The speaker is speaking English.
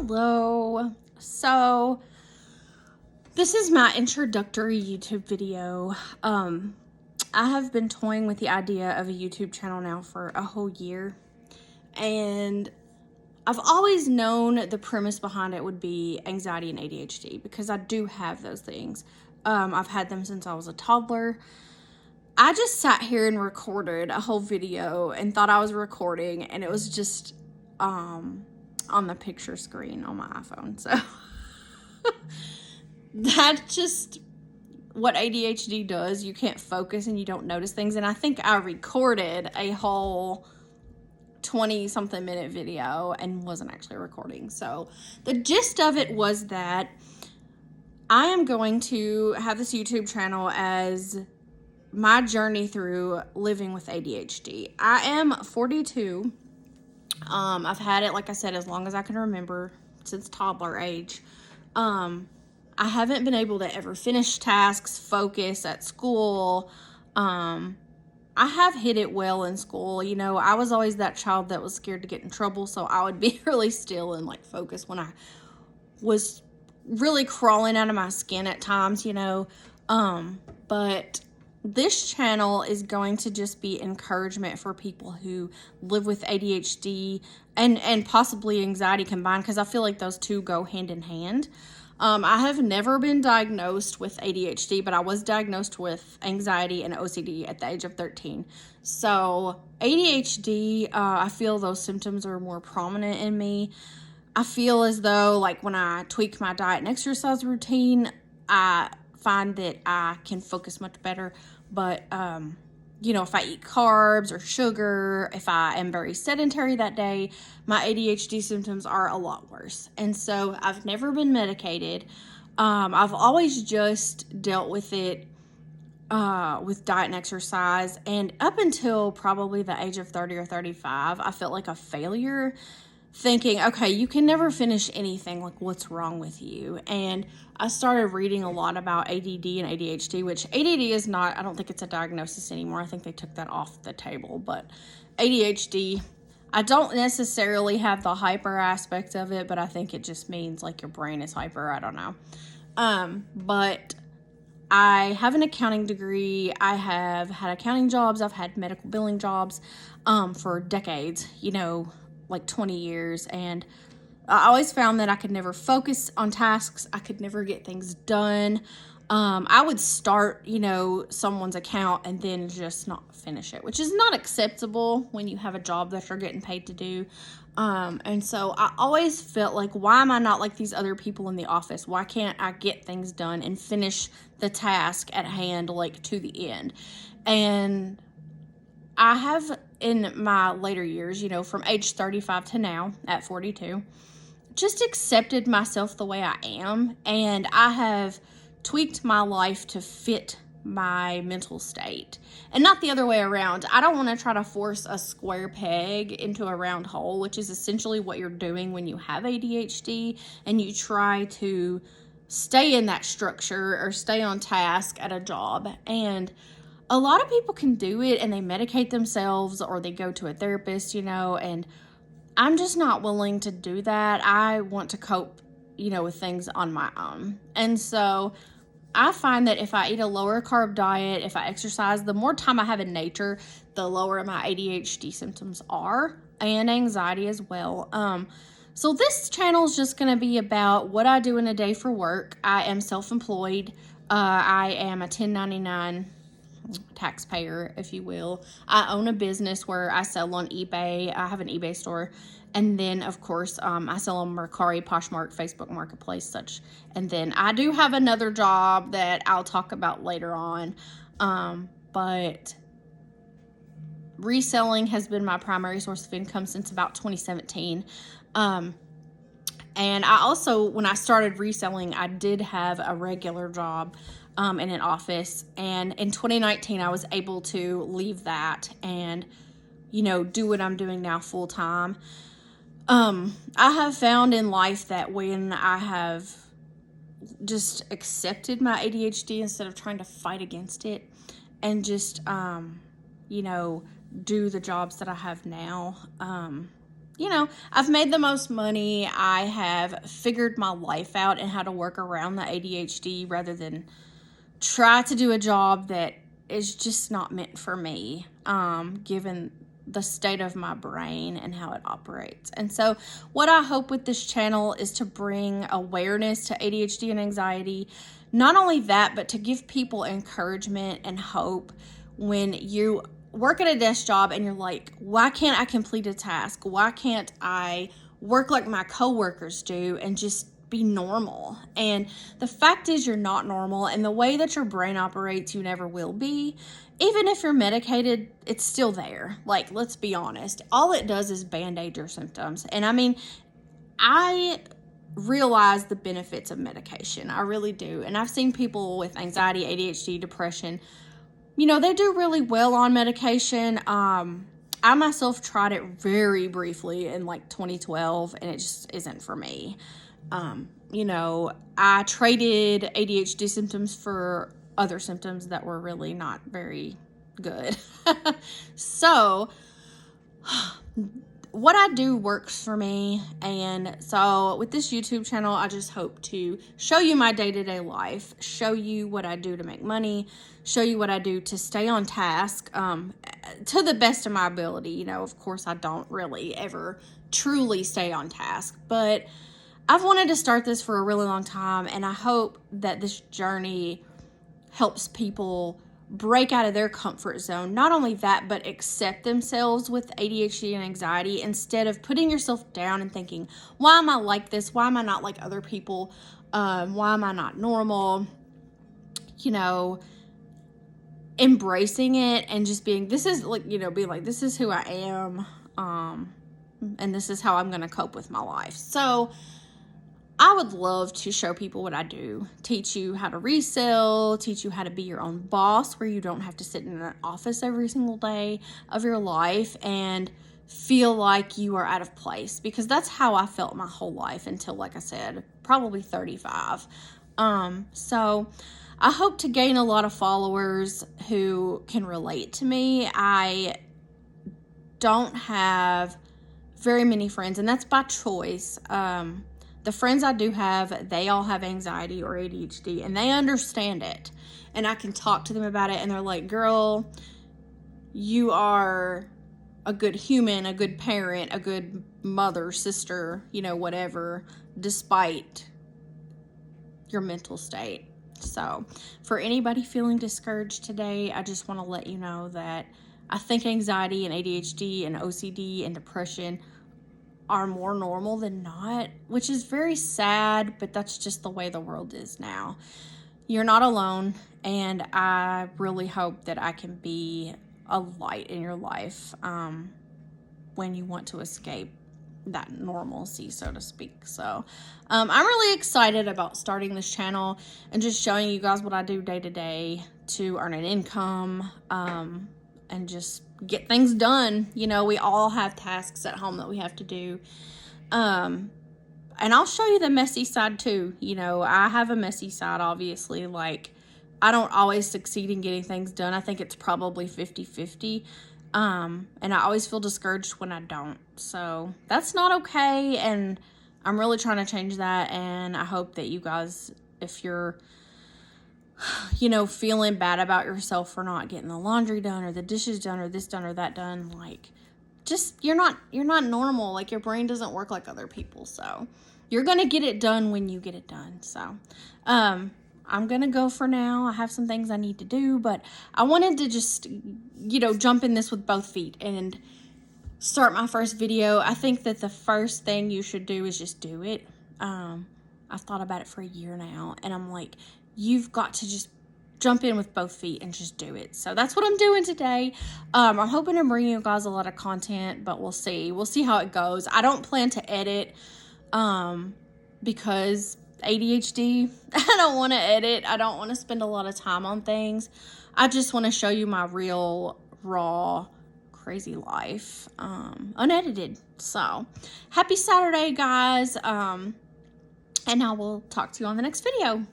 Hello. So this is my introductory YouTube video. I have been toying with the idea of a YouTube channel now for a whole year, and I've always known the premise behind it would be anxiety and ADHD because I do have those things. I've had them since I was a toddler. I just sat here and recorded a whole video and thought I was recording, and it was just on the picture screen on my iPhone. So that's just what ADHD does. You can't focus and you don't notice things. And I think I recorded a whole 20-something minute video and wasn't actually recording. So the gist of it was that I am going to have this YouTube channel as my journey through living with ADHD. I am 42. I've had it, like I said, as long as I can remember, since toddler age. I haven't been able to ever finish tasks, focus at school. I have hit it well in school. You know, I was always that child that was scared to get in trouble, so I would be really still and like focus when I was really crawling out of my skin at times, you know. But this channel is going to just be encouragement for people who live with ADHD and possibly anxiety combined, because I feel like those two go hand in hand. I have never been diagnosed with ADHD, but I was diagnosed with anxiety and OCD at the age of 13. So ADHD, I feel those symptoms are more prominent in me. I feel as though, like, when I tweak my diet and exercise routine, I find that I can focus much better. But, you know, if I eat carbs or sugar, if I am very sedentary that day, my ADHD symptoms are a lot worse. And so I've never been medicated. I've always just dealt with it with diet and exercise. And up until probably the age of 30 or 35, I felt like a failure, thinking, okay, you can never finish anything, like, what's wrong with you? And I started reading a lot about ADD and ADHD, which ADD is not, I don't think it's a diagnosis anymore. I think they took that off the table. But ADHD, I don't necessarily have the hyper aspect of it, but I think it just means like your brain is hyper. I don't know. But I have an accounting degree. I have had accounting jobs. I've had medical billing jobs for decades, you know, like 20 years. And I always found that I could never focus on tasks. I could never get things done. I would start, you know, someone's account and then just not finish it, which is not acceptable when you have a job that you're getting paid to do. And so I always felt like, why am I not like these other people in the office? Why can't I get things done and finish the task at hand, like, to the end? And I have, in my later years, you know, from age 35 to now at 42, just accepted myself the way I am, and I have tweaked my life to fit my mental state, and not the other way around. I don't want to try to force a square peg into a round hole, which is essentially what you're doing when you have ADHD and you try to stay in that structure or stay on task at a job. And a lot of people can do it, and they medicate themselves or they go to a therapist, you know, and I'm just not willing to do that. I want to cope, you know, with things on my own. And so I find that if I eat a lower carb diet, if I exercise, the more time I have in nature, the lower my ADHD symptoms are, and anxiety as well. So this channel is just going to be about what I do in a day for work. I am self-employed. I am a 1099 taxpayer, if you will. I own a business where I sell on eBay. I have an eBay store. And then, of course, I sell on Mercari, Poshmark, Facebook Marketplace, such. And then I do have another job that I'll talk about later on. But reselling has been my primary source of income since about 2017. And I also, when I started reselling, I did have a regular job in an office. And in 2019, I was able to leave that and, you know, do what I'm doing now full time. I have found in life that when I have just accepted my ADHD instead of trying to fight against it and just, you know, do the jobs that I have now, I've made the most money. I have figured my life out and how to work around the ADHD rather than try to do a job that is just not meant for me, given the state of my brain and how it operates. And so what I hope with this channel is to bring awareness to ADHD and anxiety. Not only that, but to give people encouragement and hope when you work at a desk job and you're like, why can't I complete a task? Why can't I work like my coworkers do and just be normal? And the fact is, you're not normal, and the way that your brain operates, you never will be. Even if you're medicated, it's still there. Like, let's be honest. All it does is band-aid your symptoms. And I mean, I realize the benefits of medication. I really do. And I've seen people with anxiety, ADHD, depression, they do really well on medication. I myself tried it very briefly in like 2012, and it just isn't for me. I traded ADHD symptoms for other symptoms that were really not very good. So what I do works for me. And so with this YouTube channel, I just hope to show you my day-to-day life, show you what I do to make money, show you what I do to stay on task, to the best of my ability. Of course, I don't really ever truly stay on task, but I've wanted to start this for a really long time, and I hope that this journey helps people break out of their comfort zone. Not only that, but accept themselves with ADHD and anxiety instead of putting yourself down and thinking, why am I like this? Why am I not like other people? Why am I not normal? Embracing it and just being, this is like, being like, this is who I am. And this is how I'm going to cope with my life. So I would love to show people what I do, teach you how to resell, teach you how to be your own boss, where you don't have to sit in an office every single day of your life and feel like you are out of place, because that's how I felt my whole life until, like I said, probably 35. So I hope to gain a lot of followers who can relate to me. I don't have very many friends, and that's by choice. The friends I do have, they all have anxiety or ADHD, and they understand it. And I can talk to them about it, and they're like, girl, you are a good human, a good parent, a good mother, sister, whatever, despite your mental state. So for anybody feeling discouraged today, I just want to let you know that I think anxiety and ADHD and OCD and depression are more normal than not, which is very sad, but that's just the way the world is now. You're not alone, and I really hope that I can be a light in your life when you want to escape that normalcy, so to speak. So I'm really excited about starting this channel and just showing you guys what I do day to day to earn an income, and just get things done. We all have tasks at home that we have to do. And I'll show you the messy side too. I have a messy side, obviously. Like, I don't always succeed in getting things done. I think it's probably 50-50. And I always feel discouraged when I don't. So that's not okay. And I'm really trying to change that. And I hope that you guys, if you're feeling bad about yourself for not getting the laundry done or the dishes done or this done or that done, like, just, you're not normal. Like, your brain doesn't work like other people. So you're going to get it done when you get it done. So, I'm going to go for now. I have some things I need to do, but I wanted to just, jump in this with both feet and start my first video. I think that the first thing you should do is just do it. I've thought about it for a year now, and I'm like, you've got to just jump in with both feet and just do it. So that's what I'm doing today. I'm hoping to bring you guys a lot of content, but we'll see. We'll see how it goes. I don't plan to edit because ADHD, I don't want to edit. I don't want to spend a lot of time on things. I just want to show you my real, raw, crazy life, unedited. So happy Saturday, guys. And I will talk to you on the next video.